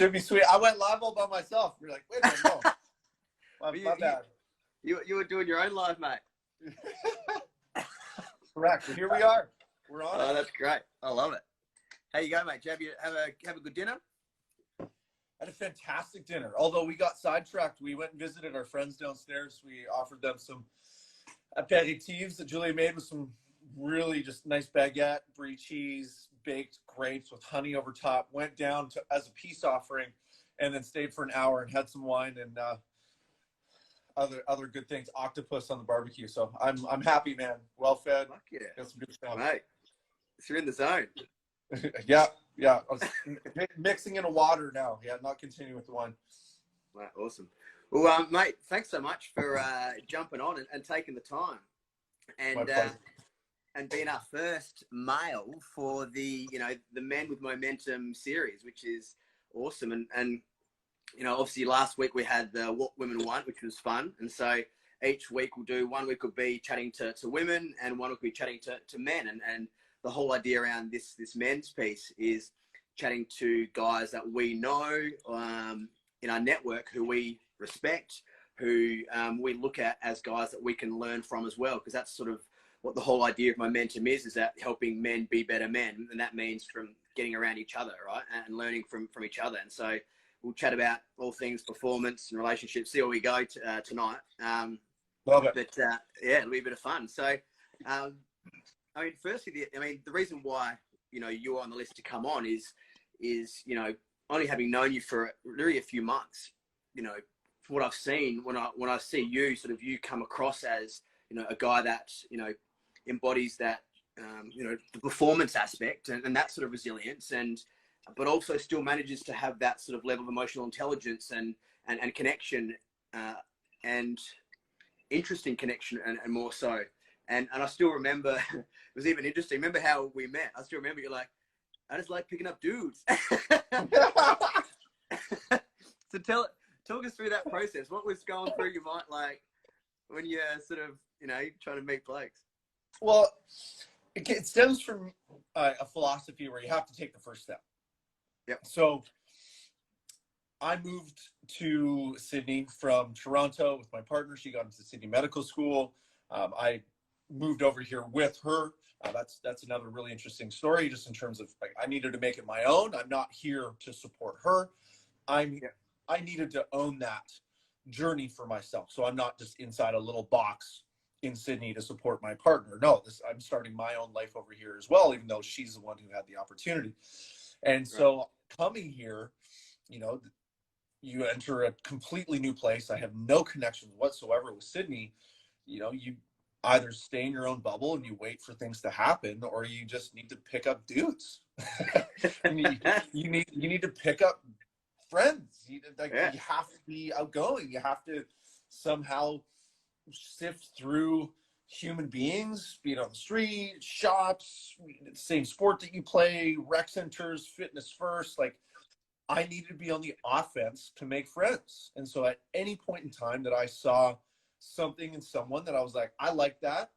Should be sweet. I went live all by myself. You're like, wait a minute, no. My bad. You were doing your own live, mate. Correct. Here we are. We're on. Oh, that's great. I love it. How you going, mate? Did you have a good dinner? Had a fantastic dinner. Although we got sidetracked, we went and visited our friends downstairs. We offered them some aperitifs that Julia made with some really just nice baguette, brie cheese, baked grapes with honey over top. Went down to as a peace offering, and then stayed for an hour and had some wine and other good things. Octopus on the barbecue. So I'm happy, man. Well fed. Fuck yeah. Got some good stuff. Mate, so you're in the zone. Yeah. I was mixing in a water now. Yeah, not continuing with the wine. Right, awesome. Well, mate, thanks so much for jumping on and taking the time, and being our first male for the Men with Momentum series, which is awesome. And obviously last week we had the What Women Want, which was fun. And so each week we'll do 1 week will be chatting to women, and 1 week will be chatting to men. And the whole idea around this men's piece is chatting to guys that we know in our network, who we respect, who we look at as guys that we can learn from as well. Because that's sort of what the whole idea of Momentum is that helping men be better men. And that means from getting around each other, right? And learning from each other. And so we'll chat about all things performance and relationships, see where we go tonight. Love it. But yeah, it'll be a bit of fun. So, I mean, firstly, the reason why, you're on the list to come on is only having known you for really a few months, from what I've seen, when I see you, sort of you come across as, a guy that, embodies that, the performance aspect and that sort of resilience, but also still manages to have that sort of level of emotional intelligence and connection, and interesting connection and more so. And I still remember, it was even interesting. Remember how we met? I still remember you're like, I just like picking up dudes. So talk us through that process. What was going through your mind, like, when you're sort of, trying to meet blokes? Well, it stems from a philosophy where you have to take the first step. Yep. So I moved to Sydney from Toronto with my partner. She got into Sydney Medical School. I moved over here with her. That's another really interesting story, just in terms of, like, I needed to make it my own. I'm not here to support her. I needed to own that journey for myself. So I'm not just inside a little box in Sydney to support my partner. No, I'm starting my own life over here as well, even though she's the one who had the opportunity. And so coming here, you enter a completely new place. I have no connections whatsoever with Sydney. You either stay in your own bubble and you wait for things to happen, or you just need to pick up dudes. you need to pick up friends. You have to be outgoing. You have to somehow sift through human beings, be it on the street, shops, same sport that you play, rec centers, fitness first. Like, I needed to be on the offense to make friends. And so at any point in time that I saw something in someone that I was like, I like that,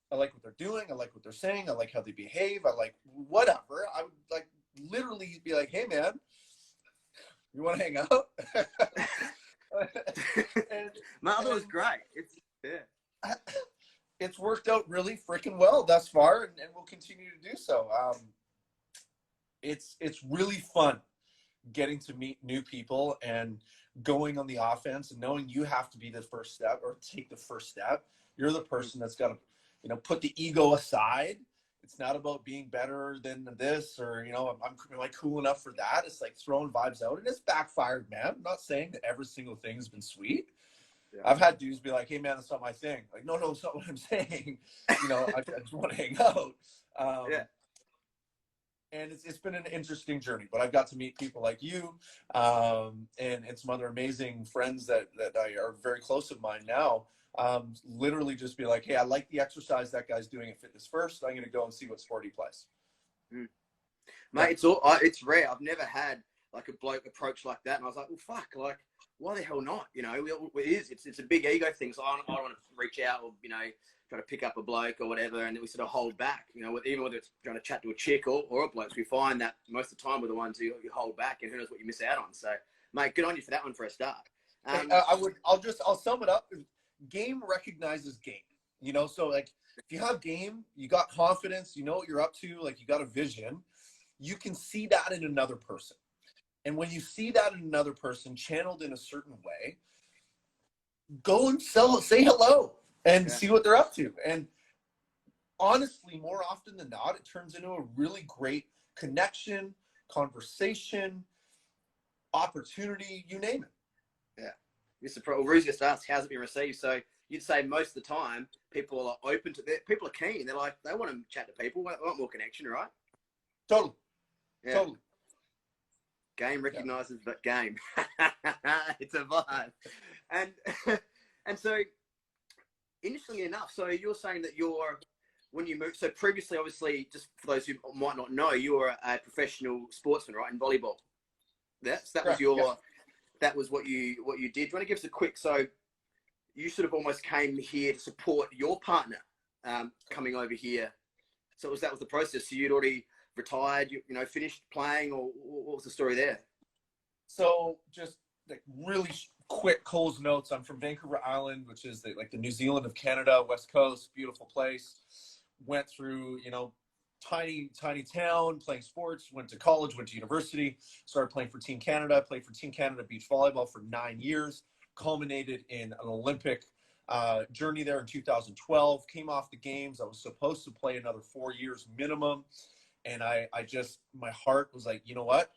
I like what they're doing, I like what they're saying, I like how they behave, I like whatever, I would like literally be like, hey man, you want to hang out? That was great. It's worked out really freaking well thus far, and we'll continue to do so. It's really fun getting to meet new people and going on the offense and knowing you have to be the first step or take the first step. You're the person that's got to, put the ego aside. It's not about being better than this, or, am I cool enough for that? It's like throwing vibes out, and it's backfired, man. I'm not saying that every single thing has been sweet. Yeah. I've had dudes be like, hey man, that's not my thing. Like, no, it's not what I'm saying. I just want to hang out. And it's been an interesting journey, but I've got to meet people like you, and some other amazing friends that are very close of mine now. Literally just be like, hey, I like the exercise that guy's doing at Fitness First. I'm going to go and see what sport he plays. Mate, it's rare. I've never had like a bloke approach like that. And I was like, well, fuck, like why the hell not? You know, it's a big ego thing. So I don't want to reach out or, you know, try to pick up a bloke or whatever, and we sort of hold back. You know, even whether it's trying to chat to a chick or a bloke, we find that most of the time we're the ones who you hold back, and who knows what you miss out on. So, mate, good on you for that one for a start. I'll sum it up. Game recognizes game. You know, so like if you have game, you got confidence, you know what you're up to, like you got a vision, you can see that in another person. And when you see that in another person channeled in a certain way, go and say hello and see what they're up to. And honestly, more often than not, it turns into a really great connection, conversation, opportunity, you name it. Yeah. Mr. Pro, Rue's just asked, how's it been received? So you'd say most of the time people are open to that. People are keen. They're like, they want to chat to people. They want more connection, right? Totally. Yeah. Totally. Game recognizes that game. It's a vibe. And so, interestingly enough, so you're saying that when you moved, so previously, obviously, just for those who might not know, you were a professional sportsman, right, in volleyball. That was what you did. Do you want to give us a quick, so you sort of almost came here to support your partner coming over here. So that was the process. So you'd already retired, you know, finished playing, or what was the story there? So just like really quick Coles notes. I'm from Vancouver Island, which is the New Zealand of Canada, West Coast, beautiful place. Went through, you know, tiny town, playing sports, went to college, went to university, started playing for Team Canada, played for Team Canada beach volleyball for 9 years, culminated in an Olympic journey there in 2012, came off the games. I was supposed to play another 4 years minimum. And I just, my heart was like, you know what?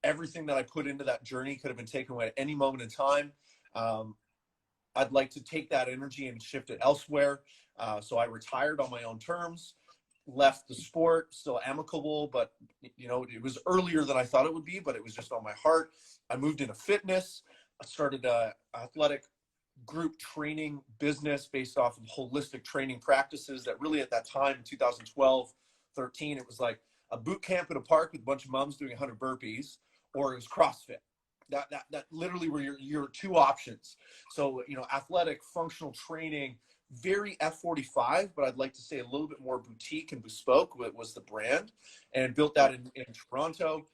Everything that I put into that journey could have been taken away at any moment in time. I'd like to take that energy and shift it elsewhere. So I retired on my own terms, left the sport, still amicable, but you know, it was earlier than I thought it would be, but it was just on my heart. I moved into fitness. I started a athletic group training business based off of holistic training practices that really at that time in 2012, 13, it was like a boot camp at a park with a bunch of moms doing 100 burpees, or it was CrossFit. That literally were your two options. So, you know, athletic, functional training, very F45, but I'd like to say a little bit more boutique and bespoke was the brand, and built that in Toronto.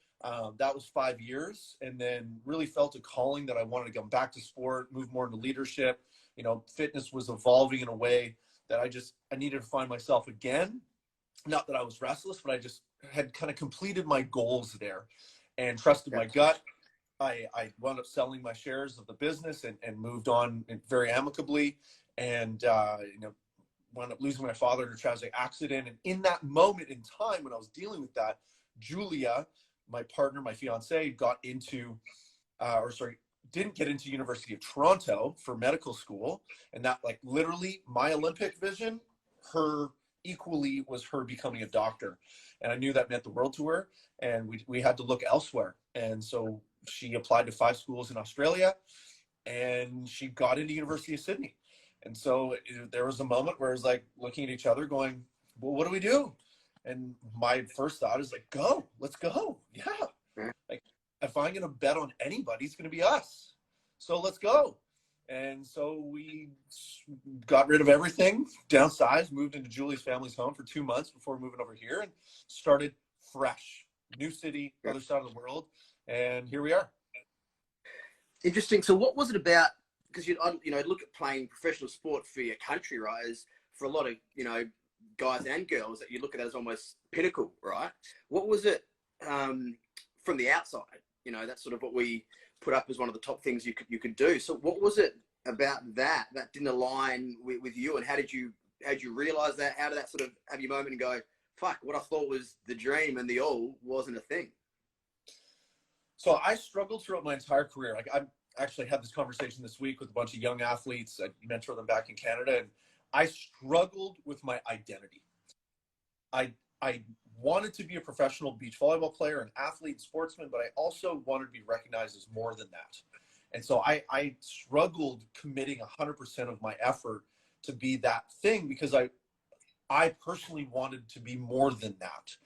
That was 5 years, and then really felt a calling that I wanted to come back to sport, move more into leadership. You know, fitness was evolving in a way that I needed to find myself again. Not that I was restless, but I just had kind of completed my goals there and trusted my gut. I wound up selling my shares of the business and moved on very amicably, and you know, wound up losing my father in a tragic accident. And in that moment in time when I was dealing with that, Julia, my partner, my fiance, didn't get into University of Toronto for medical school. And that, like, literally my Olympic vision, her equally was her becoming a doctor. And I knew that meant the world to her, and we had to look elsewhere. And so she applied to 5 schools in Australia, and she got into University of Sydney. And so there was a moment where it was like looking at each other going, well, what do we do? And my first thought is like, let's go. Yeah. Like, if I'm going to bet on anybody, it's going to be us. So let's go. And so we got rid of everything, downsized, moved into Julie's family's home for 2 months before moving over here, and started fresh. New city, other side of the world. And here we are. Interesting. So what was it about? Because you know, look at playing professional sport for your country, right? As for a lot of, you know, guys and girls, that you look at it as almost pinnacle, right? What was it from the outside? You know, that's sort of what we put up as one of the top things you could do. So what was it about that didn't align with you, and how did you realize that? How did that sort of have your moment and go, fuck, what I thought was the dream and the all wasn't a thing? So I struggled throughout my entire career. Like, I actually had this conversation this week with a bunch of young athletes. I mentor them back in Canada, and I struggled with my identity. I wanted to be a professional beach volleyball player, an athlete, and sportsman, but I also wanted to be recognized as more than that. And so I struggled committing 100% of my effort to be that thing, because I personally wanted to be more than that.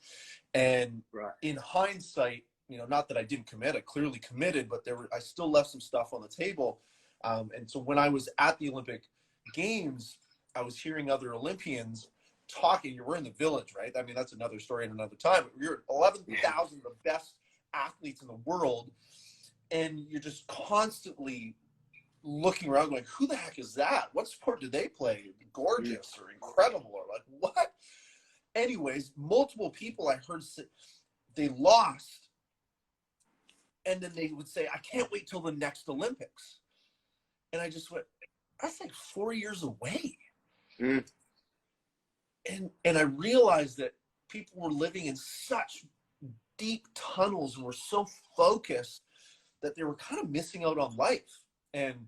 And in hindsight, not that I didn't commit, I clearly committed, but I still left some stuff on the table. And so when I was at the Olympic Games, I was hearing other Olympians talking. We're in the village, right? I mean, that's another story in another time. You're 11,000 of the best athletes in the world, and you're just constantly looking around going, who the heck is that? What sport do they play? Gorgeous or incredible or like what? Anyways, multiple people I heard say they lost, and then they would say, I can't wait till the next Olympics. And I just went, that's like 4 years away. And I realized that people were living in such deep tunnels and were so focused that they were kind of missing out on life. And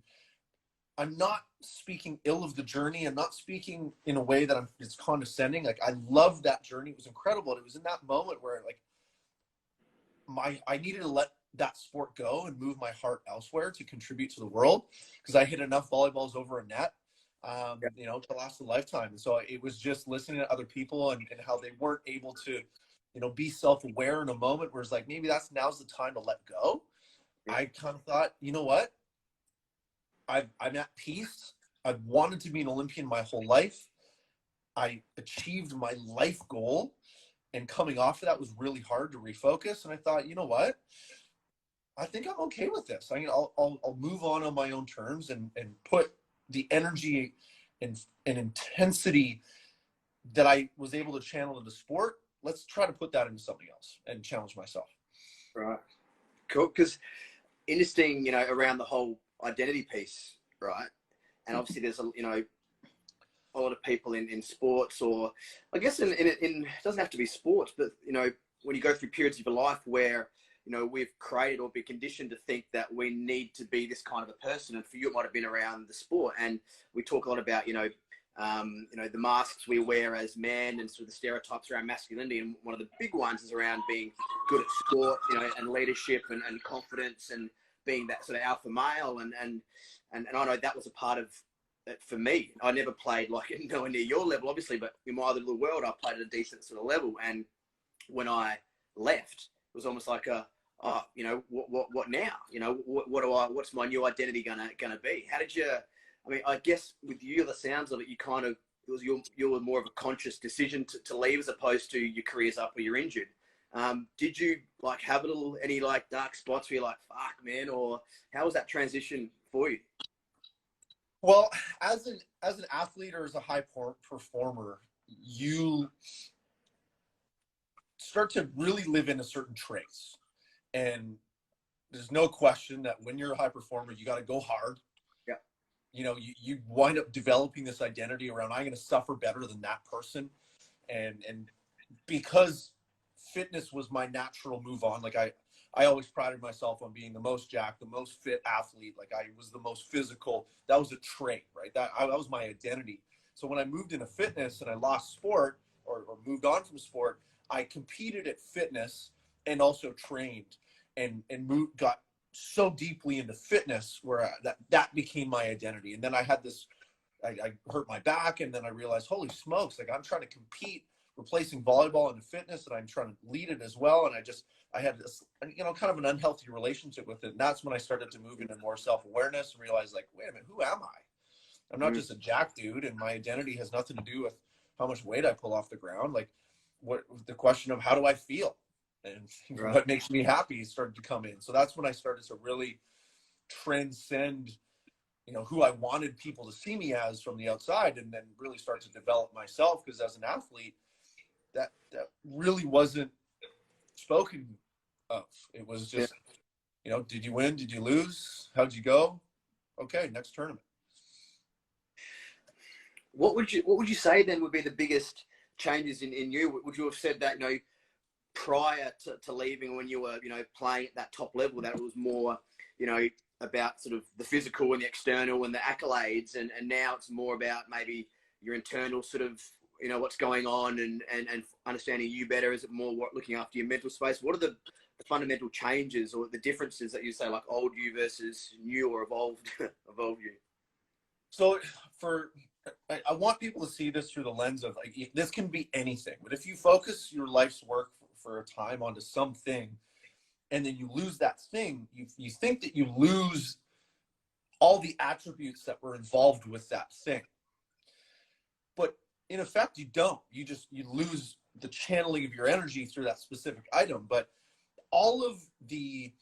I'm not speaking ill of the journey. I'm not speaking in a way that it's condescending. Like, I loved that journey. It was incredible. And it was in that moment where I needed to let that sport go and move my heart elsewhere to contribute to the world, because I hit enough volleyballs over a net, to last a lifetime. And so it was just listening to other people and how they weren't able to, be self-aware in a moment where it's like, maybe now's the time to let go. I kind of thought, you know what? I'm at peace. I've wanted to be an Olympian my whole life. I achieved my life goal, and coming off of that was really hard to refocus. And I thought, you know what? I think I'm okay with this. I'll move on my own terms and put the energy and intensity that I was able to channel into sport. Let's try to put that into something else and challenge myself. Right. Cool. Because interesting, around the whole identity piece, right? And obviously there's a lot of people in sports, or I guess in it doesn't have to be sports, but when you go through periods of your life where we've created or been conditioned to think that we need to be this kind of a person. And for you, it might have been around the sport. And we talk a lot about, the masks we wear as men and sort of the stereotypes around masculinity. And one of the big ones is around being good at sport, and leadership and confidence and being that sort of alpha male. And I know that was a part of it for me. I never played nowhere near your level, obviously, but in my little world, I played at a decent sort of level. And when I left, it was almost like what now? What's my new identity gonna be? How did you? I mean, I guess with you, the sounds of it, it was your more of a conscious decision to leave as opposed to your career's up or you're injured. Did you have any dark spots where you're like, fuck, man, or how was that transition for you? Well, as an athlete or as a high performer, you start to really live in a certain trace. And there's no question that when you're a high performer, you got to go hard. Yeah. You wind up developing this identity around, I'm going to suffer better than that person. And because fitness was my natural move on, I always prided myself on being the most jacked, the most fit athlete. I was the most physical. That was a trait, right? That was my identity. So when I moved into fitness and I lost sport or moved on from sport, I competed at fitness and also trained and got so deeply into fitness where that became my identity. And then I had I hurt my back, and then I realized, holy smokes, I'm trying to compete, replacing volleyball into fitness, and I'm trying to lead it as well. And I had this, kind of an unhealthy relationship with it. And that's when I started to move into more self-awareness and realize, wait a minute, who am I? I'm not just a jack dude, and my identity has nothing to do with how much weight I pull off the ground. What the question of how do I feel? And right. What makes me happy started to come in. So that's when I started to really transcend, who I wanted people to see me as from the outside, and then really start to develop myself. Because as an athlete, that really wasn't spoken of. It was just, did you win? Did you lose? How'd you go? Okay, next tournament. What would you say then would be the biggest changes in you? Would you have said that, prior to leaving, when you were, playing at that top level, that it was more, about sort of the physical and the external and the accolades, and now it's more about maybe your internal sort of, what's going on and understanding you better? Is it more looking after your mental space? What are the fundamental changes or the differences that you say, old you versus new or evolved you? So I want people to see this through the lens of this can be anything, but if you focus your life's work for a time onto something, and then you lose that thing, you think that you lose all the attributes that were involved with that thing. But in effect, you don't. You lose the channeling of your energy through that specific item. But all of the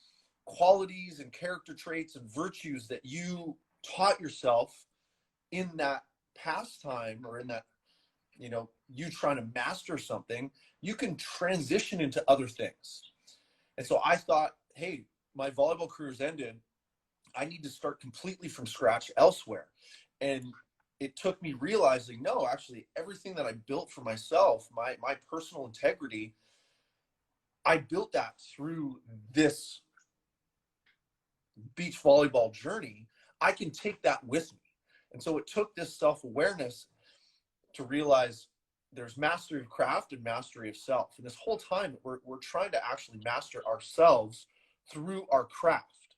qualities and character traits and virtues that you taught yourself in that pastime, or in that, you trying to master something, you can transition into other things. And so I thought, hey, my volleyball career's ended. I need to start completely from scratch elsewhere. And it took me realizing, no, actually, everything that I built for myself, my personal integrity, I built that through this beach volleyball journey. I can take that with me. And so it took this self-awareness to realize there's mastery of craft and mastery of self. And this whole time, we're trying to actually master ourselves through our craft.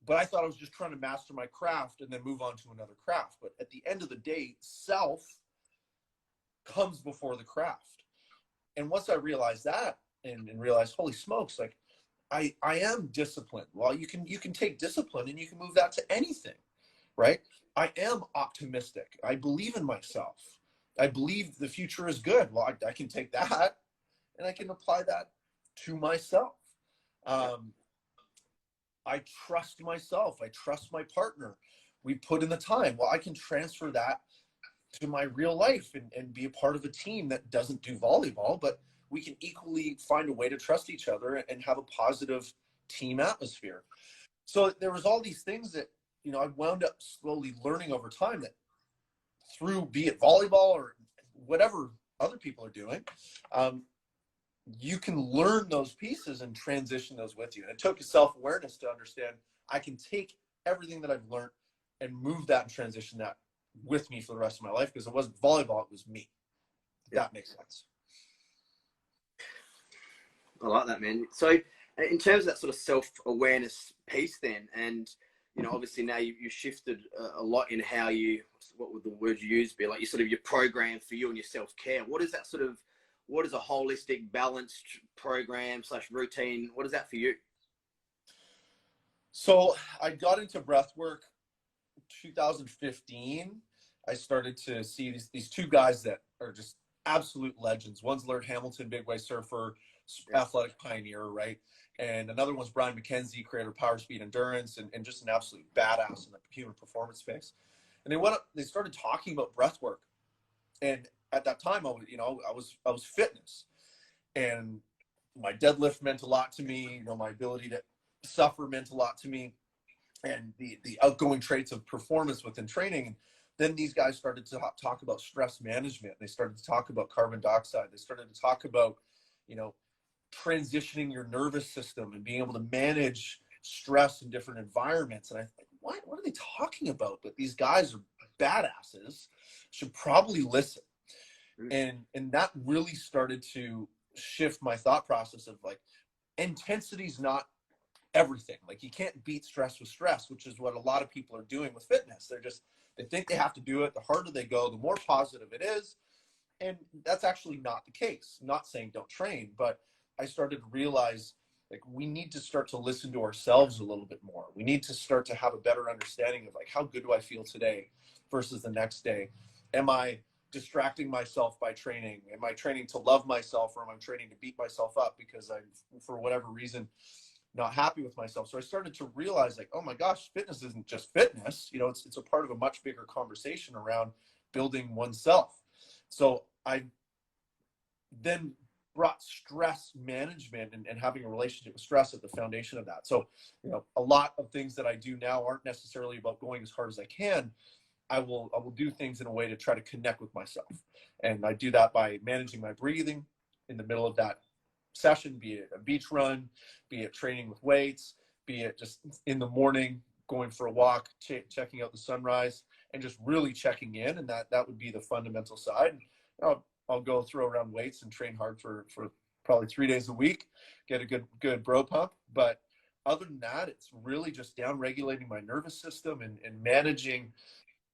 But I thought I was just trying to master my craft and then move on to another craft. But at the end of the day, self comes before the craft. And once I realized that, and realized, holy smokes, like I am disciplined. Well, you can take discipline and you can move that to anything, right? I am optimistic. I believe in myself. I believe the future is good. Well, I can take that and I can apply that to myself. I trust myself. I trust my partner. We put in the time. Well, I can transfer that to my real life and be a part of a team that doesn't do volleyball, but we can equally find a way to trust each other and have a positive team atmosphere. So there was all these things that, I wound up slowly learning over time, that through, be it volleyball or whatever other people are doing, you can learn those pieces and transition those with you. And it took a self-awareness to understand I can take everything that I've learned and move that and transition that with me for the rest of my life, because it wasn't volleyball, it was me. If that makes sense. I like that, man. So in terms of that sort of self-awareness piece then, and, obviously now you shifted a lot in how what would the word you use be? Like your program for you and your self-care. What is a holistic, balanced program / routine? What is that for you? So I got into breath work 2015. I started to see these two guys that are just absolute legends. One's Laird Hamilton, big wave surfer, athletic pioneer, right? And another one's Brian McKenzie, creator of Power Speed Endurance, and just an absolute badass in the human performance space. And they started talking about breath work. And at that time, I was fitness, and my deadlift meant a lot to me. My ability to suffer meant a lot to me, and the outgoing traits of performance within training. And then these guys started to talk about stress management. They started to talk about carbon dioxide. They started to talk about, transitioning your nervous system and being able to manage stress in different environments. And I think, what are they talking about? But these guys are badasses, should probably listen. And that really started to shift my thought process of like, intensity's not everything. Like, you can't beat stress with stress, which is what a lot of people are doing with fitness. They think they have to do it. The harder they go, the more positive it is. And that's actually not the case. I'm not saying don't train, but I started to realize, like, we need to start to listen to ourselves a little bit more. We need to start to have a better understanding of, like, how good do I feel today versus the next day? Am I distracting myself by training? Am I training to love myself, or am I training to beat myself up because I'm, for whatever reason, not happy with myself? So I started to realize, like, oh my gosh, fitness isn't just fitness. It's a part of a much bigger conversation around building oneself. So I then brought stress management and having a relationship with stress at the foundation of that. So, a lot of things that I do now aren't necessarily about going as hard as I can. I will do things in a way to try to connect with myself. And I do that by managing my breathing in the middle of that session, be it a beach run, be it training with weights, be it just in the morning, going for a walk, checking out the sunrise, and just really checking in. And that would be the fundamental side. I'll go throw around weights and train hard for probably 3 days a week, get a good bro pump. But other than that, it's really just down regulating my nervous system and managing,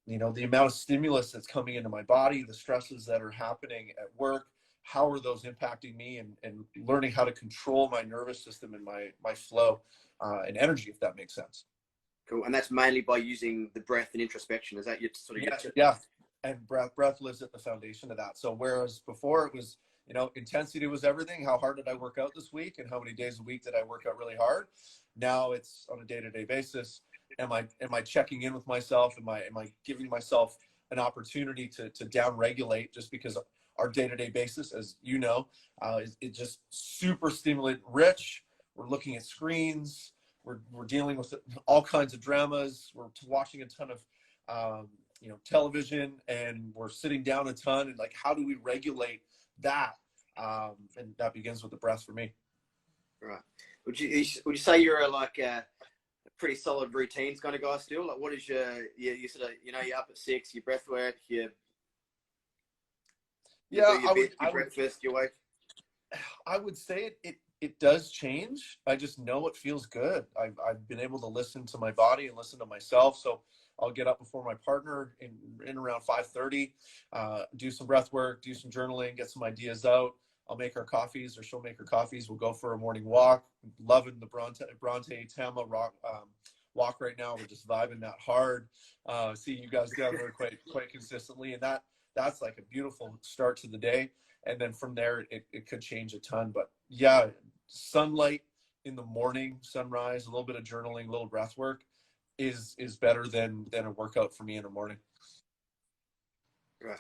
the amount of stimulus that's coming into my body, the stresses that are happening at work, how are those impacting me, and learning how to control my nervous system and my flow and energy, if that makes sense. Cool. And that's mainly by using the breath and introspection. Is that your sort of Yeah. And breath lives at the foundation of that. So whereas before it was, intensity was everything. How hard did I work out this week, and how many days a week did I work out really hard? Now it's on a day-to-day basis. Am I checking in with myself? Am I giving myself an opportunity to down regulate, just because our day-to-day basis, as you know, is just super stimulant rich. We're looking at screens. We're dealing with all kinds of dramas. We're watching a ton of television, and we're sitting down a ton. And like, how do we regulate that? And that begins with the breath for me. Right. Would you say you're a pretty solid routines kind of guy still? Like, what is your sort of, you're up at 6, your breath work, you do your breakfast, your wake? I would say it does change. I just know it feels good. I've been able to listen to my body and listen to myself. So I'll get up before my partner in around 5:30, do some breath work, do some journaling, get some ideas out. I'll make our coffees, or she'll make her coffees. We'll go for a morning walk. Loving the Bronte Tama walk right now. We're just vibing that hard. See you guys down there quite consistently, and that's like a beautiful start to the day. And then from there, it could change a ton. But yeah, sunlight in the morning, sunrise, a little bit of journaling, a little breath work is better than a workout for me in the morning. Right.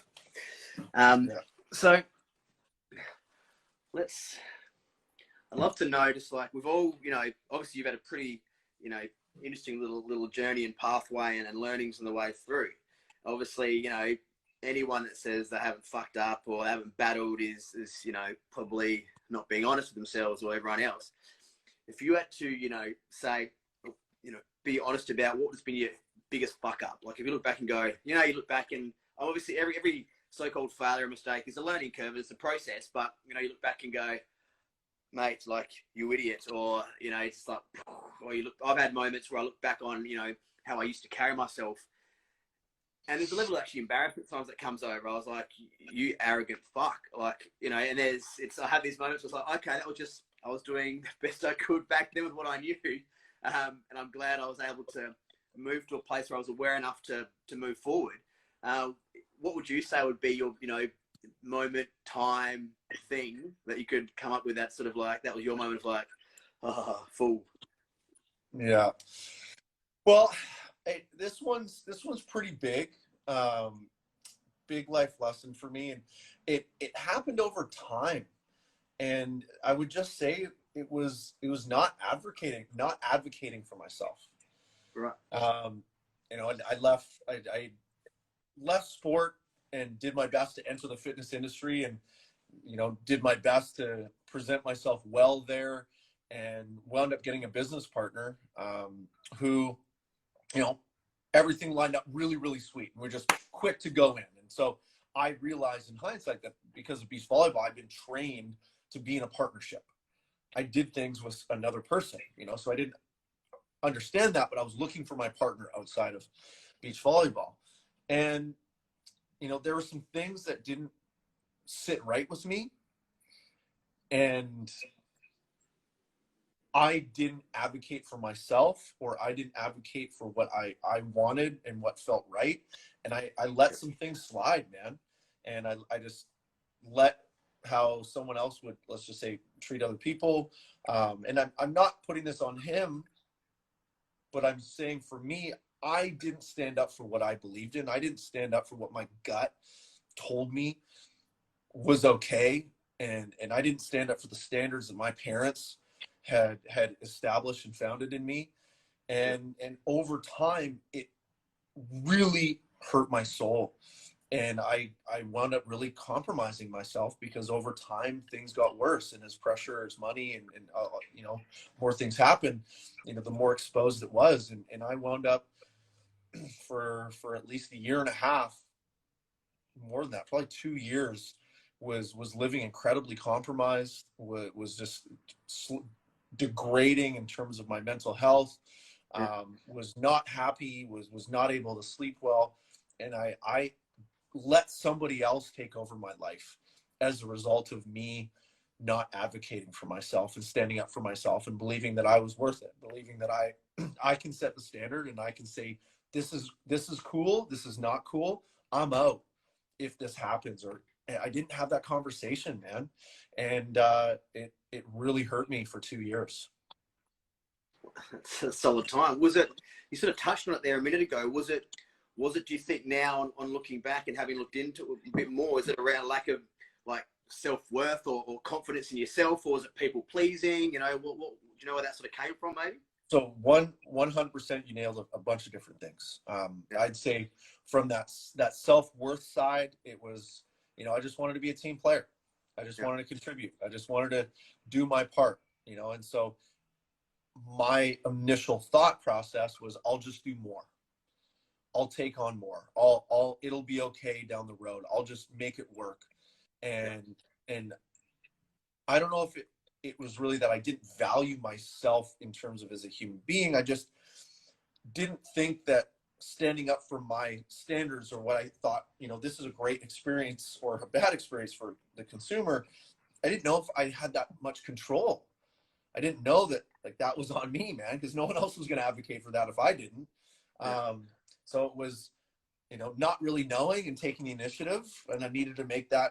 Yeah. So I'd love to know, just like we've all, obviously you've had a pretty, interesting little journey and pathway and learnings on the way through. Obviously, anyone that says they haven't fucked up or they haven't battled is probably not being honest with themselves or everyone else. If you had to, say, be honest about what has been your biggest fuck up. Like if you look back and go, you look back and obviously every so-called failure or mistake is a learning curve, it's a process, but you look back and go, mate, like, you idiot, or it's like, or I've had moments where I look back on how I used to carry myself, and there's a level of actually embarrassment sometimes that comes over. I was like, you arrogant fuck, like, and I have these moments where it's like, okay, I was doing the best I could back then with what I knew, and I'm glad I was able to move to a place where I was aware enough to move forward. What would you say would be your moment, time, thing that you could come up with that sort of like, that was your moment of like, fool? Yeah. Well, this one's pretty big. Big life lesson for me, and it happened over time. And I would just say it was not advocating for myself. Right. I left sport and did my best to enter the fitness industry, and did my best to present myself well there, and wound up getting a business partner who, everything lined up really, really sweet. And we're just quick to go in. And so I realized in hindsight that because of beach volleyball, I've been trained to be in a partnership. I did things with another person, so I didn't understand that, but I was looking for my partner outside of beach volleyball. And, there were some things that didn't sit right with me, and I didn't advocate for myself, or I didn't advocate for what I wanted and what felt right. And I let some things slide, man. And I just let how someone else would, let's just say, treat other people. And I'm not putting this on him, but I'm saying for me, I didn't stand up for what I believed in. I didn't stand up for what my gut told me was okay. And I didn't stand up for the standards that my parents had established and founded in me. And over time, it really hurt my soul. And I wound up really compromising myself, because over time things got worse, and as pressure, as money, and more things happened, the more exposed it was. And I wound up for at least a year and a half, more than that, probably 2 years, was living incredibly compromised, was just degrading in terms of my mental health, was not happy, was not able to sleep well. And I let somebody else take over my life. as a result of me not advocating for myself and standing up for myself and believing that I was worth it, believing that I can set the standard and I can say, this is cool, this is not cool, I'm out if this happens. Or I didn't have that conversation, man. And it really hurt me for 2 years. It's a solid time. Was it, you sort of touched on it there a minute ago, was it, do you think now on looking back and having looked into it a bit more, is it around lack of like self-worth or confidence in yourself, or was it people pleasing? You know, what do you know where that sort of came from, maybe? So 100%, you nailed a bunch of different things. I'd say from that self-worth side, it was, you know, I just wanted to be a team player. I just wanted to contribute. I just wanted to do my part, you know. And so my initial thought process was, I'll just do more. I'll take on more. It'll be okay down the road. I'll just make it work. And I don't know if it was really that I didn't value myself in terms of as a human being. I just didn't think that standing up for my standards, or what I thought, you know, this is a great experience or a bad experience for the consumer, I didn't know if I had that much control. I didn't know that, like, that was on me, man, because no one else was going to advocate for that if I didn't. So it was, you know, not really knowing and taking the initiative, and I needed to make that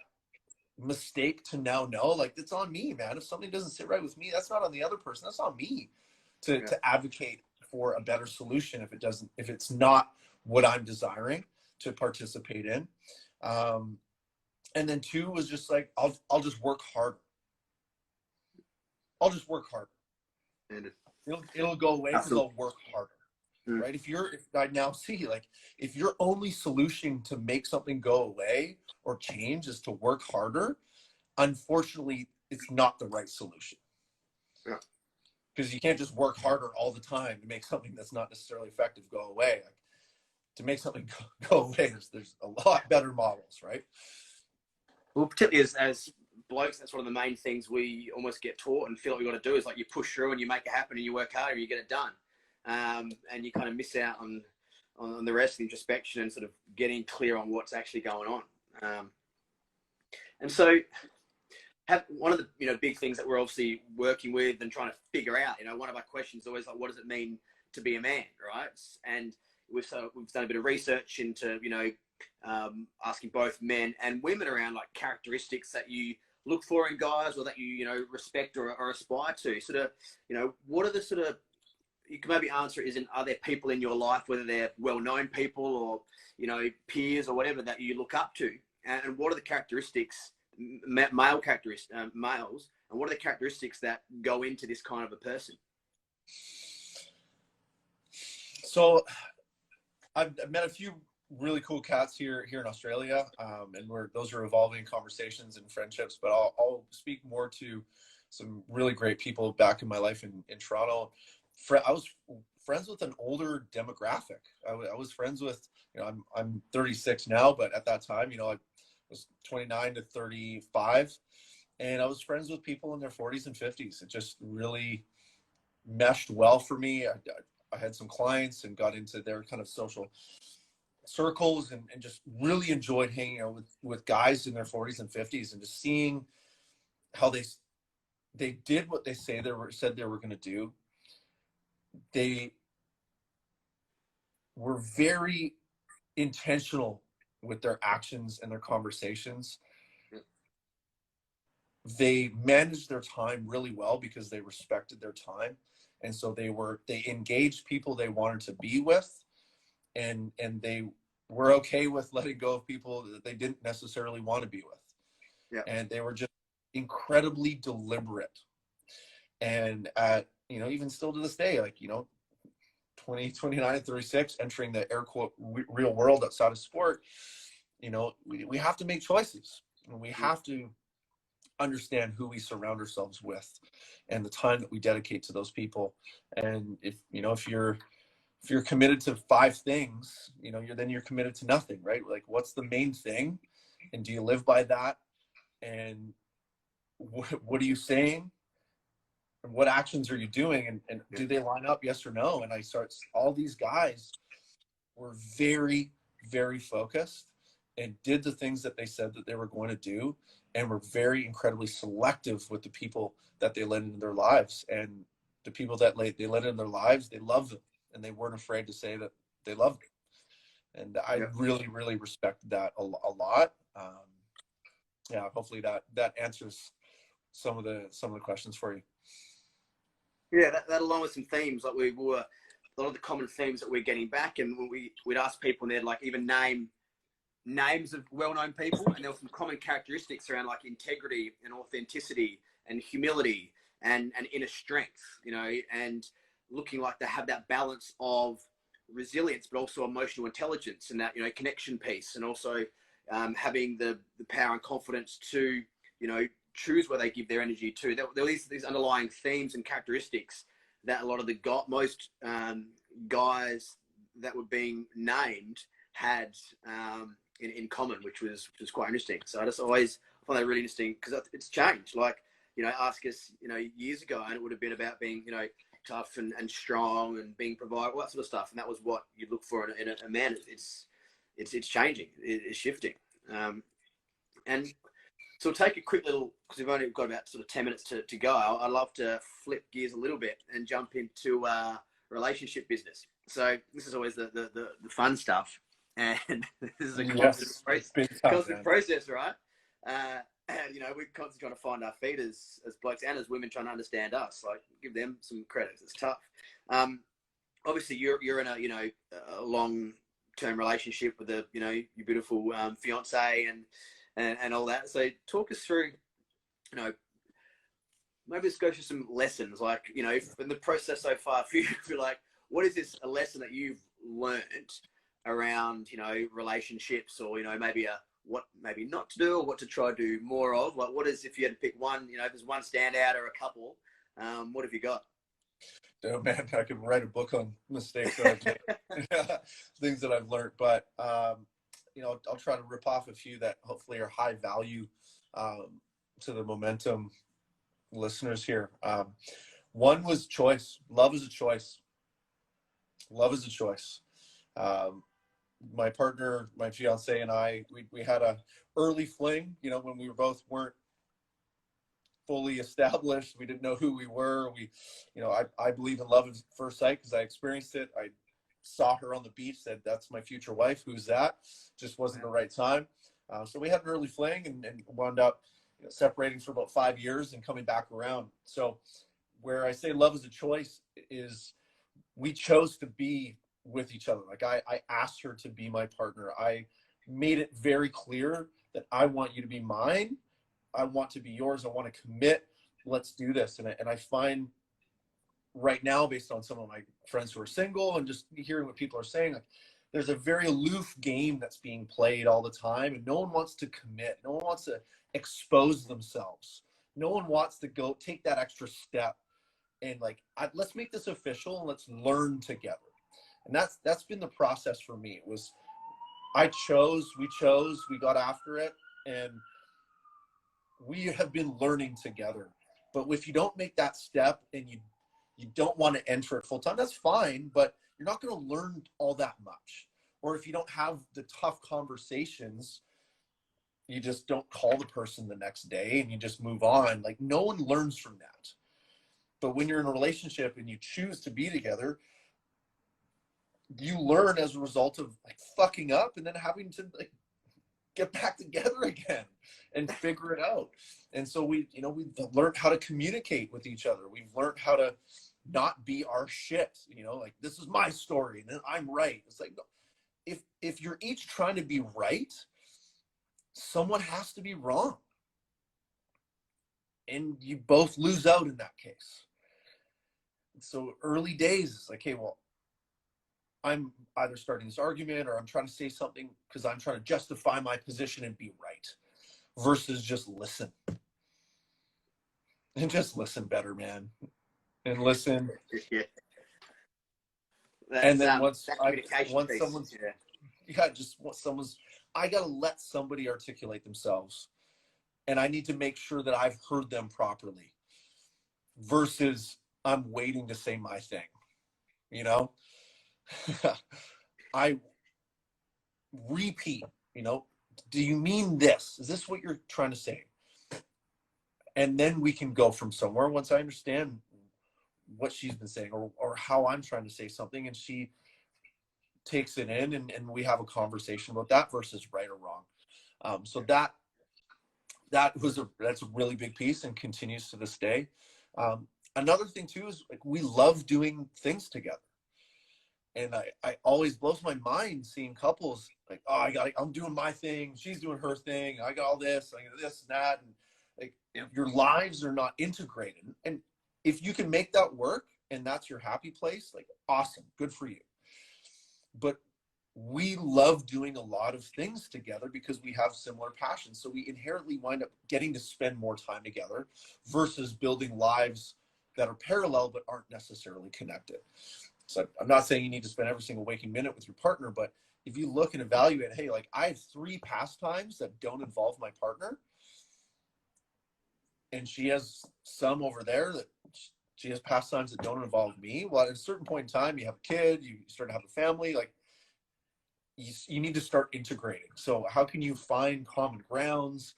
mistake to now know, like, it's on me, man. If something doesn't sit right with me, that's not on the other person, that's on me to advocate for a better solution if it's not what I'm desiring to participate in. And then 2 was just like, I'll just work harder. I'll just work harder. And it'll go away because I'll work harder. Right? If I now see, like, if your only solution to make something go away or change is to work harder, unfortunately, it's not the right solution. Yeah. Because you can't just work harder all the time to make something that's not necessarily effective go away. Like, to make something go away, there's a lot better models, right? Well, particularly as blokes, that's one of the main things we almost get taught and feel like we got to do, is like, you push through and you make it happen and you work hard and you get it done. And you kind of miss out on the rest of the introspection and sort of getting clear on what's actually going on. And so one of the, you know, big things that we're obviously working with and trying to figure out, you know, one of our questions is always like, what does it mean to be a man, right? And we've done a bit of research into, you know, asking both men and women around like characteristics that you look for in guys, or that you know, respect or aspire to. Sort of, you know, what are the sort of, you can maybe answer it, are there people in your life, whether they're well-known people or, you know, peers or whatever, that you look up to, and what are the characteristics, male characteristics, males, and what are the characteristics that go into this kind of a person? So I've met a few really cool cats here in Australia, and those are evolving conversations and friendships, but I'll speak more to some really great people back in my life in Toronto. I was friends with an older demographic. I was friends with, you know, I'm 36 now, but at that time, you know, I was 29 to 35, and I was friends with people in their 40s and 50s. It just really meshed well for me. I had some clients and got into their kind of social circles, and just really enjoyed hanging out with guys in their 40s and 50s, and just seeing how they did what they said they were going to do. They were very intentional with their actions and their conversations. They managed their time really well because they respected their time. And so they engaged people they wanted to be with, and they were okay with letting go of people that they didn't necessarily want to be with. Yeah. And they were just incredibly deliberate. And you know, even still to this day, like, you know, 29 and 36, entering the air quote real world outside of sport, you know, we have to make choices, and we have to understand who we surround ourselves with and the time that we dedicate to those people. And if you're committed to 5 things, you know, you're committed to nothing, right? Like, what's the main thing, and do you live by that? And what are you saying? And what actions are you doing? And do they line up? Yes or no? And all these guys were very, very focused and did the things that they said that they were going to do. and were very incredibly selective with the people that they let into their lives. And the people that they let in their lives, they loved them, and they weren't afraid to say that they loved them. And I really, really respected that a lot. Yeah, hopefully that answers some of the questions for you. Yeah, that along with some themes, like we were a lot of the common themes that we're getting back, and when we'd ask people, and they'd like even name names of well-known people, and there were some common characteristics around like integrity and authenticity and humility and inner strength, you know, and looking like they have that balance of resilience, but also emotional intelligence and that, you know, connection piece, and also having the power and confidence to, you know, choose where they give their energy to. There were these underlying themes and characteristics that a lot of the most guys that were being named had in common, which was quite interesting. So I just always find that really interesting, because it's changed. Like, you know, ask us, you know, years ago, and it would have been about being, you know, tough and strong and being provided, all that sort of stuff, and that was what you'd look for in a man. It's changing, it's shifting, and so we'll take a quick little, because we've only got about sort of 10 minutes to go. I'd love to flip gears a little bit and jump into relationship business. So this is always the fun stuff, and this is a constant process, right? And, you know, we're constantly trying to find our feet as blokes and as women, trying to understand us. Like, give them some credit. It's tough. Obviously, you're in a, you know, a long-term relationship with a, you know, your beautiful fiance and all that. So talk us through, you know, maybe let's go through some lessons, like, you know, in the process so far for you, feel like, what is a lesson that you've learned around, you know, relationships, or, you know, maybe what maybe not to do, or what to try to do more of? Like, what is, if you had to pick one, you know, if there's one standout or a couple, what have you got? Oh man, I could write a book on mistakes that I've made, things that I've learned. But you know, I'll try to rip off a few that hopefully are high value to the Momentum listeners here. One was choice. Love is a choice. Love is a choice. My partner, my fiance, and I, we had a early fling. You know, when we weren't fully established, we didn't know who we were. You know, I believe in love at first sight because I experienced it. I saw her on the beach, said, "That's my future wife. Who's that?" Just wasn't the right time. So we had an early fling and wound up, you know, separating for about 5 years and coming back around. So where I say love is a choice is we chose to be with each other. Like, I asked her to be my partner. I made it very clear that I want you to be mine. I want to be yours. I want to commit. Let's do this. And I find right now, based on some of my friends who are single and just hearing what people are saying, like, there's a very aloof game that's being played all the time, and no one wants to commit. No one wants to expose themselves. No one wants to go take that extra step and, like, let's make this official and let's learn together. And that's been the process for me. It was, we chose, we got after it, and we have been learning together. But if you don't make that step and you don't want to enter it full time, that's fine, but you're not going to learn all that much. Or if you don't have the tough conversations, you just don't call the person the next day and you just move on. Like, no one learns from that. But when you're in a relationship and you choose to be together, you learn as a result of, like, fucking up and then having to, like, get back together again and figure it out. And so we've learned how to communicate with each other. We've learned how to not be our shit, you know, like, this is my story and then I'm right. It's like, no, if you're each trying to be right, someone has to be wrong. And you both lose out in that case. So early days, it's like, hey, well, I'm either starting this argument or I'm trying to say something because I'm trying to justify my position and be right, versus just listen. And just listen better, man. And listen. Yeah. And then once someone's, I gotta let somebody articulate themselves, and I need to make sure that I've heard them properly, versus I'm waiting to say my thing, you know. I repeat, you know, do you mean this? Is this what you're trying to say? And then we can go from somewhere once I understand what she's been saying, or how I'm trying to say something, and she takes it in, and we have a conversation about that versus right or wrong. So that's a really big piece and continues to this day. Another thing too is like we love doing things together. And I always blows my mind seeing couples like, oh, I'm doing my thing, she's doing her thing, I got all this, I got this and that, and like your lives are not integrated. And if you can make that work and that's your happy place, like awesome, good for you. But we love doing a lot of things together because we have similar passions. So we inherently wind up getting to spend more time together versus building lives that are parallel but aren't necessarily connected. So I'm not saying you need to spend every single waking minute with your partner, but if you look and evaluate, hey, like I have 3 pastimes that don't involve my partner, and she has some over there that she has pastimes that don't involve me. Well, at a certain point in time, you have a kid, you start to have a family, like you need to start integrating. So how can you find common grounds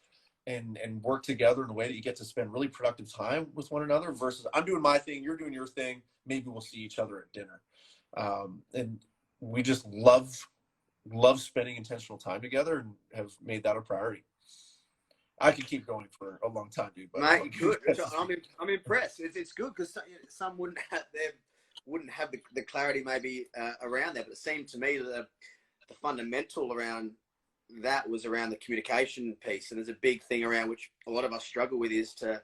and work together in a way that you get to spend really productive time with one another versus I'm doing my thing, you're doing your thing, maybe we'll see each other at dinner. And we just love spending intentional time together and have made that a priority. I could keep going for a long time, dude. But Mate, good. I'm impressed. It's good because some wouldn't have the clarity maybe around that, but it seemed to me that the fundamental around that was around the communication piece. And there's a big thing around which a lot of us struggle with is to,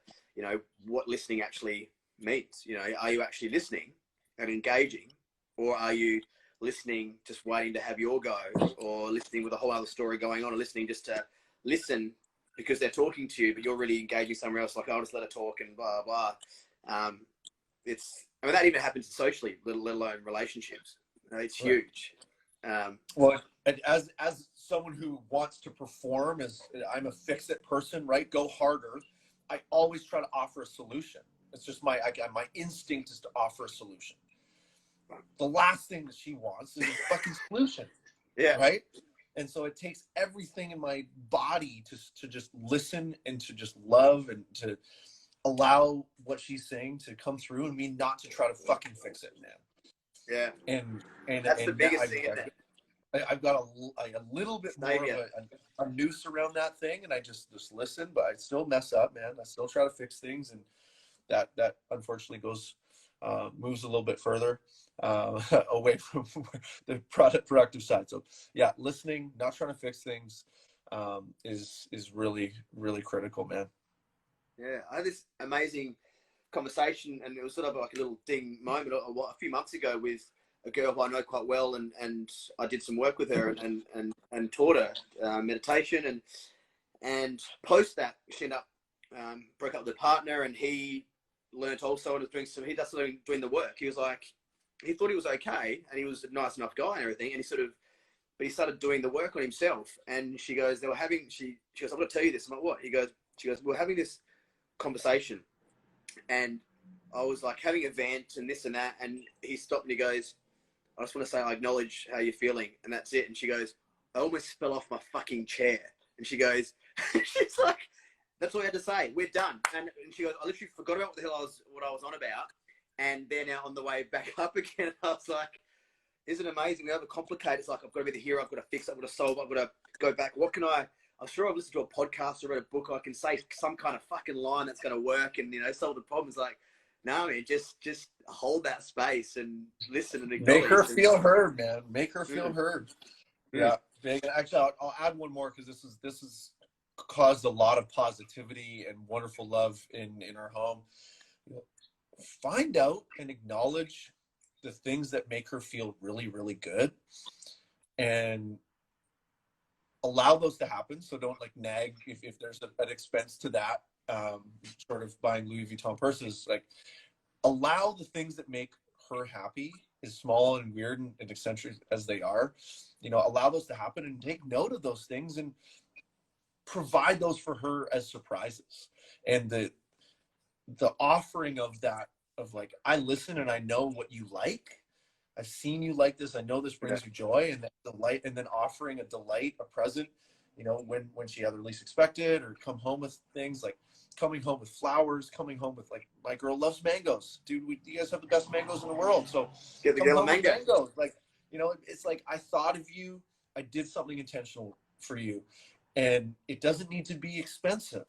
what listening actually means. Are you actually listening and engaging, or are you listening just waiting to have your go, or listening with a whole other story going on, or listening just to listen because they're talking to you, but you're really engaging somewhere else, like, I'll just let her talk and blah, blah. That even happens socially, let alone relationships. It's huge. Well, as someone who wants to perform, as I'm a fix-it person, right? Go harder. I always try to offer a solution. It's just my instinct is to offer a solution. The last thing that she wants is a fucking solution. Yeah. Right? And so it takes everything in my body to just listen and to just love and to allow what she's saying to come through and me not to try to fucking fix it, man. Yeah. And that's the biggest thing. I've got a little bit more of a noose around that thing, and I just listen, but I still mess up, man. I still try to fix things, and that unfortunately moves a little bit further away from the productive side. So yeah, listening, not trying to fix things, is really, really critical, man. Yeah, I had this amazing conversation, and it was sort of like a little ding moment a few months ago with a girl who I know quite well, and I did some work with her and taught her meditation, and post that she ended up broke up with a partner, and he learned also and was doing some. He does doing the work. He was like, he thought he was okay, and he was a nice enough guy and everything, and but he started doing the work on himself. And she goes, she goes, I'm going to tell you this. I'm like, what? She goes, we're having this conversation, and I was like having a vent and this and that, and he stopped and he goes, I just want to say I acknowledge how you're feeling, and that's it. And she goes, I almost fell off my fucking chair. And she goes, she's like, that's all I had to say. We're done. And she goes, I literally forgot about what I was on about, and they're now on the way back up again. I was like, isn't it amazing? We overcomplicate. It's like, I've got to be the hero. I've got to fix it. I've got to solve it. I've got to go back. I'm sure I've listened to a podcast or read a book. I can say some kind of fucking line that's going to work and, solve the problems. Like, no, man, just hold that space and listen and acknowledge. Make her feel heard, man. Make her feel heard. Yeah. Actually, I'll add one more because this has caused a lot of positivity and wonderful love in our home. Find out and acknowledge the things that make her feel really, really good, and allow those to happen. So don't like nag if there's an expense to that. Sort of buying Louis Vuitton purses, like allow the things that make her happy, as small and weird and eccentric as they are, allow those to happen and take note of those things and provide those for her as surprises. And the offering of that, of like, I listen and I know what you like. I've seen you like this. I know this brings you joy and delight, and then offering a delight, a present, you know, when she either least expected, or come home with things like coming home with flowers, coming home with, like, my girl loves mangoes, dude. You guys have the best mangoes in the world, so Get the come girl a home with mango. mangoes. Like, you know, it's like, I thought of you, I did something intentional for you, and it doesn't need to be expensive,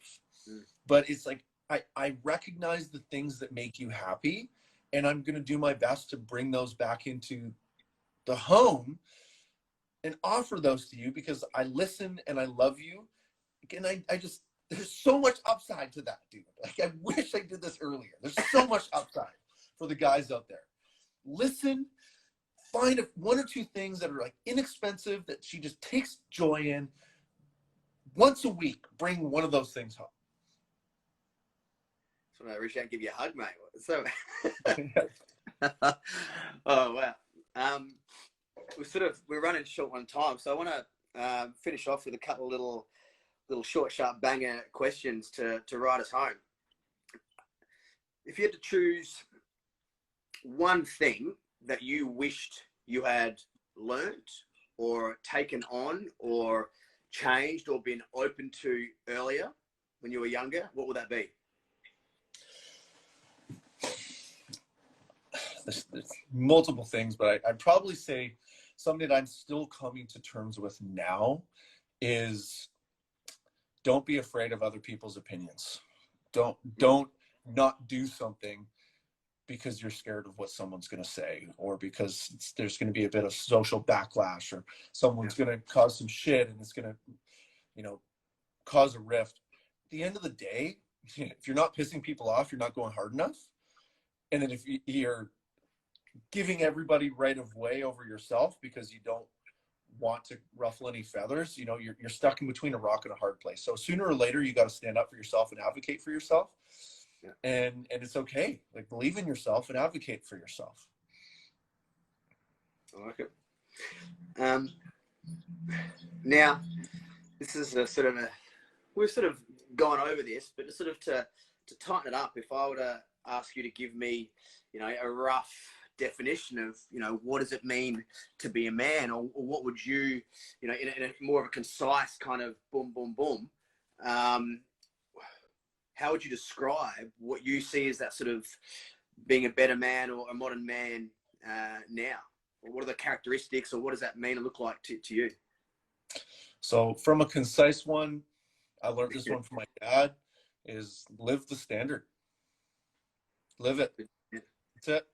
but it's like, I recognize the things that make you happy, and I'm going to do my best to bring those back into the home and offer those to you, because I listen and I love you. And I just, there's so much upside to that, dude. Like, I wish I did this earlier. There's so much upside for the guys out there. Listen, find one or two things that are, like, inexpensive, that she just takes joy in. Once a week, bring one of those things home. So I reach out and give you a hug, mate. So, oh wow. We're running short on time, so I want to finish off with a couple little short, sharp banger questions to ride us home. If you had to choose one thing that you wished you had learnt or taken on or changed or been open to earlier when you were younger, what would that be? There's multiple things, but I'd probably say something that I'm still coming to terms with now is, don't be afraid of other people's opinions. Don't not do something because you're scared of what someone's going to say, or because there's going to be a bit of social backlash, or someone's going to cause some shit and it's going to, you know, cause a rift. At the end of the day, if you're not pissing people off, you're not going hard enough. And then if you're giving everybody right of way over yourself because you don't want to ruffle any feathers, you know, you're stuck in between a rock and a hard place. So sooner or later, you got to stand up for yourself and advocate for yourself. Yeah. And it's okay. Like, believe in yourself and advocate for yourself. I like it. Now, this is we've sort of gone over this, but to tighten it up, if I were to ask you to give me, you know, a rough definition of, you know, what does it mean to be a man, or what would you, you know, in a more of a concise kind of boom, boom, boom, how would you describe what you see as that sort of being a better man or a modern man now? Or what are the characteristics, or what does that mean and look like to you? So from a concise one, I learned this one from my dad, is live the standard. Live it. That's it.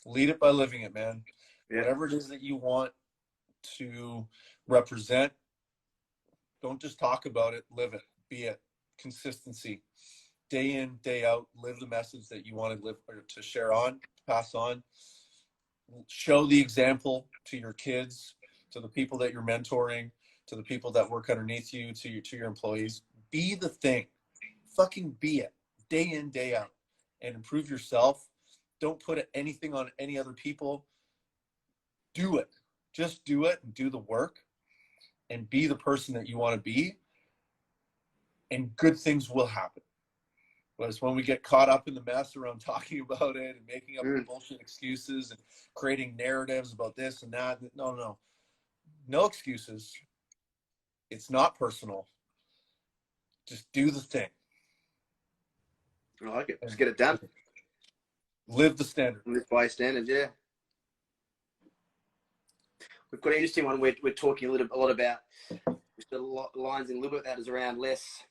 Lead it by living it, man. Yeah. Whatever it is that you want to represent, don't just talk about it, live it. Be it. Consistency. Day in, day out, live the message that you want to live, or to share on, pass on. Show the example to your kids, to the people that you're mentoring, to the people that work underneath you, to your employees. Be the thing. Fucking be it. Day in, day out. And improve yourself. Don't put anything on any other people. Do it. Just do it and do the work and be the person that you want to be. And good things will happen. But it's when we get caught up in the mess around talking about it and making up bullshit excuses and creating narratives about this and that. No. No excuses. It's not personal. Just do the thing. I like it. Just get it done. Live the standard. Live by standards, yeah. We've got an interesting one. We're talking a lot about, just the lines in a little bit that is around less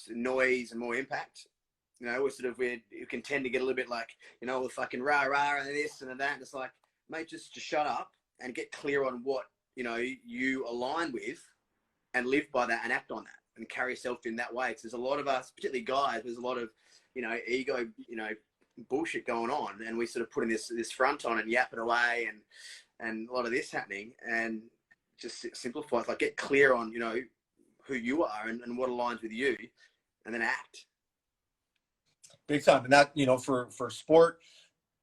noise and more impact. You know, we can tend to get a little bit like, you know, the fucking rah and this and that. And it's like, mate, just shut up and get clear on what, you know, you align with, and live by that and act on that and carry yourself in that way. Because there's a lot of us, particularly guys, there's a lot of, you know, ego, you know, bullshit going on, and we sort of putting this front on and yapping away, and a lot of this happening, and just simplify. It's like, get clear on, you know, who you are and what aligns with you, and then act. Big time. And that, you know, for sport,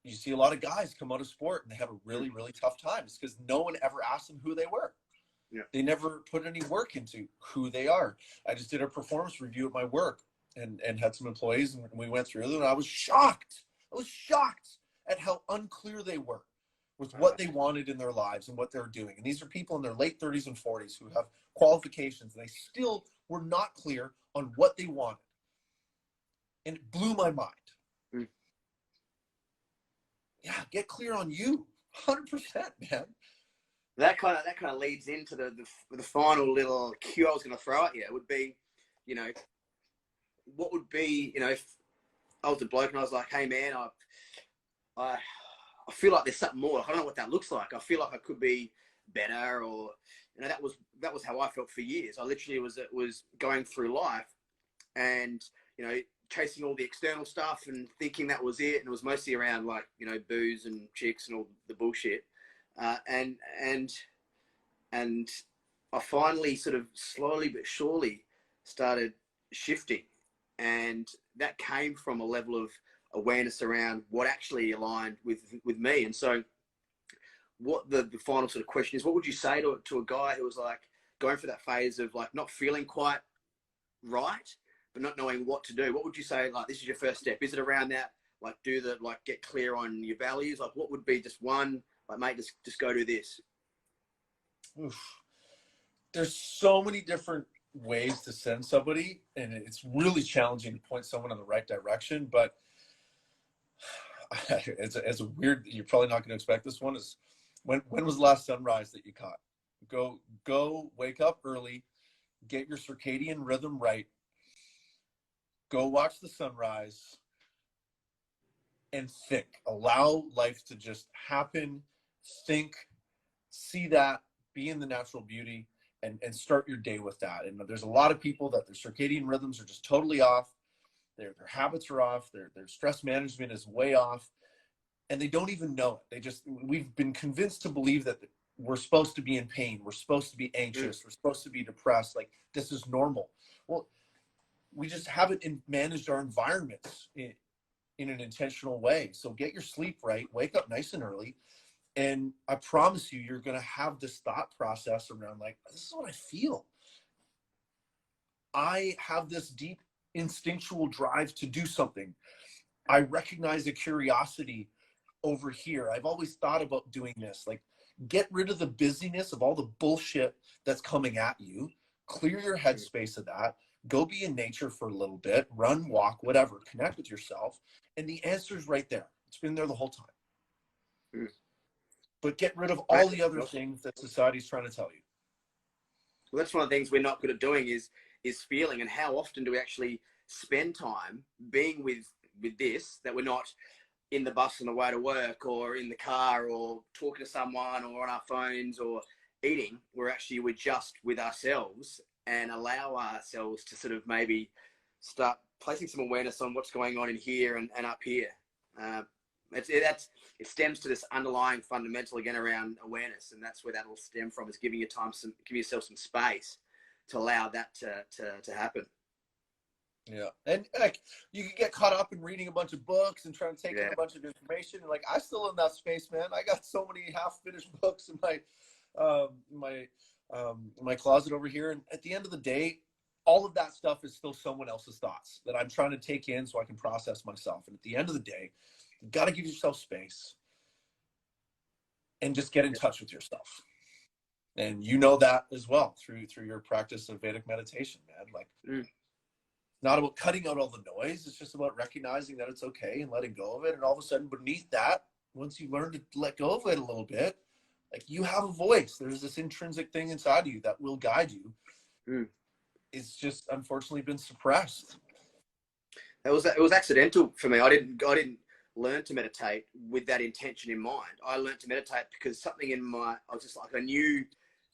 you see a lot of guys come out of sport and they have a really, really tough time. It's because no one ever asked them who they were. Yeah. They never put any work into who they are. I just did a performance review at my work and had some employees, and we went through it, and I was shocked. I was shocked at how unclear they were with what they wanted in their lives and what they're doing. And these are people in their late 30s and 40s who have qualifications. And they still were not clear on what they wanted. And it blew my mind. Mm. Yeah, get clear on you. 100%, man. That kind of leads into the final little cue I was going to throw at you. It would be, you know, what would be, you know, if I was a bloke and I was like, hey man, I feel like there's something more. I don't know what that looks like. I feel like I could be better, or, you know, that was how I felt for years. I literally was going through life and, you know, chasing all the external stuff and thinking that was it. And it was mostly around, like, you know, booze and chicks and all the bullshit. And I finally sort of slowly but surely started shifting. And that came from a level of awareness around what actually aligned with me. And so what the final sort of question is, what would you say to a guy who was like going through that phase of like not feeling quite right, but not knowing what to do? What would you say, like, this is your first step? Is it around that, like, get clear on your values? Like, what would be just one, like, mate, just go do this? Oof. There's so many different ways to send somebody, and it's really challenging to point someone in the right direction. But it's a weird, you're probably not going to expect this one, is when was the last sunrise that you caught? Go wake up early, get your circadian rhythm right, go watch the sunrise, and think. Allow life to just happen. Think, see that, be in the natural beauty, and start your day with that. And there's a lot of people that their circadian rhythms are just totally off. Their habits are off. Their stress management is way off, and they don't even know it. We've been convinced to believe that we're supposed to be in pain. We're supposed to be anxious. We're supposed to be depressed. Like, this is normal. Well, we just haven't managed our environments in an intentional way. So get your sleep right, wake up nice and early. And I promise you, you're going to have this thought process around, like, this is what I feel. I have this deep instinctual drive to do something. I recognize a curiosity over here. I've always thought about doing this. Like, get rid of the busyness of all the bullshit that's coming at you. Clear your headspace of that. Go be in nature for a little bit. Run, walk, whatever. Connect with yourself. And the answer's right there. It's been there the whole time. Mm. But get rid of all the other things that society's trying to tell you. Well, that's one of the things we're not good at doing is feeling. And how often do we actually spend time being with this, that we're not in the bus on the way to work, or in the car, or talking to someone, or on our phones, or eating? We're just with ourselves, and allow ourselves to sort of maybe start placing some awareness on what's going on in here and up here. It stems to this underlying fundamental again around awareness, and that's where that will stem from, is giving yourself some space to allow that to happen. Yeah, and like, you can get caught up in reading a bunch of books and trying to take in a bunch of information. And like, I'm still in that space, man. I got so many half-finished books in my closet over here, and at the end of the day, all of that stuff is still someone else's thoughts that I'm trying to take in so I can process myself. And at the end of the day, you got to give yourself space and just get in touch with yourself. And you know that as well through your practice of Vedic meditation, man. Like, not about cutting out all the noise. It's just about recognizing that it's okay and letting go of it. And all of a sudden, beneath that, once you learn to let go of it a little bit, like, you have a voice. There's this intrinsic thing inside of you that will guide you. It's just unfortunately been suppressed. It was accidental for me. I didn't learn to meditate with that intention in mind. I learned to meditate because I knew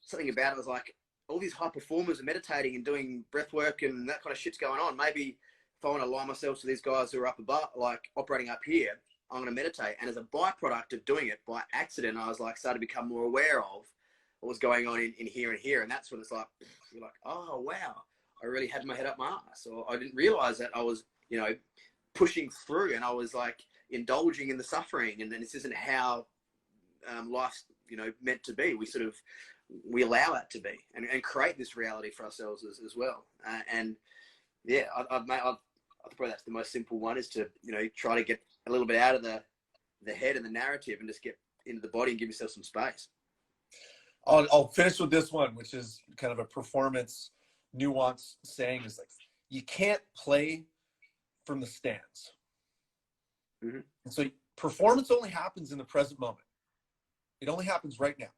something about it. I was like, all these high performers are meditating and doing breath work and that kind of shit's going on. Maybe if I want to align myself to these guys who are up above, like operating up here, I'm going to meditate. And as a byproduct of doing it by accident, I was like, started to become more aware of what was going on in here and here. And that's when it's like, you're like, oh, wow, I really had my head up my ass. Or I didn't realize that I was, pushing through, and I was like indulging in the suffering. And then this isn't how life's, meant to be. We allow it to be and create this reality for ourselves as well. And yeah, I probably that's the most simple one, is to, try to get a little bit out of the head and the narrative and just get into the body and give yourself some space. I'll finish with this one, which is kind of a performance nuance saying, is like, you can't play from the stands. Mm-hmm. And so performance only happens in the present moment. It only happens right now.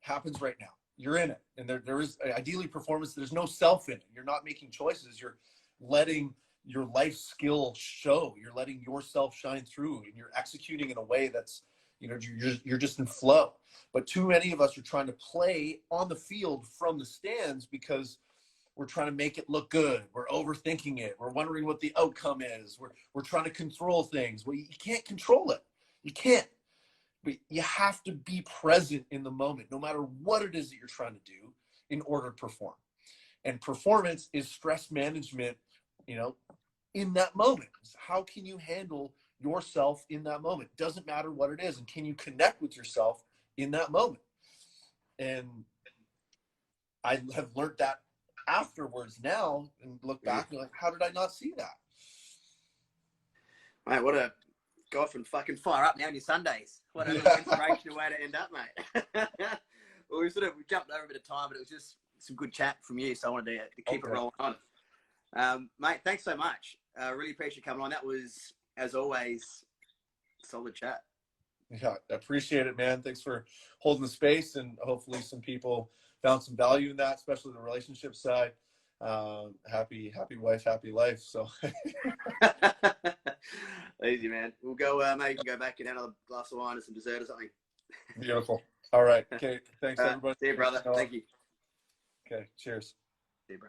Happens right now. You're in it. And there is ideally performance. There's no self in it. You're not making choices. You're letting your life skill show. You're letting yourself shine through, and you're executing in a way that's, you know, you're just in flow. But too many of us are trying to play on the field from the stands because we're trying to make it look good. We're overthinking it. We're wondering what the outcome is. We're trying to control things. Well, you can't control it. You can't. But you have to be present in the moment, no matter what it is that you're trying to do, in order to perform. And performance is stress management, you know, in that moment. How can you handle yourself in that moment? Doesn't matter what it is. And can you connect with yourself in that moment? And I have learned that afterwards now, and look back and like, how did I not see that? Mate, what a go off and fucking fire up now on your Sundays. What an inspirational way to end up, mate. Well, we jumped over a bit of time, but it was just some good chat from you, so I wanted to keep it rolling on. Mate, thanks so much. Really appreciate you coming on. That was, as always, solid chat. Yeah, I appreciate it, man. Thanks for holding the space, and hopefully some people found some value in that, especially the relationship side. Happy wife, happy life. So easy, man. We'll go, maybe you can go back and have another glass of wine or some dessert or something. Beautiful. All right. Okay. Thanks, everybody. See you, brother. Thank you. Okay. Cheers. See you, bro.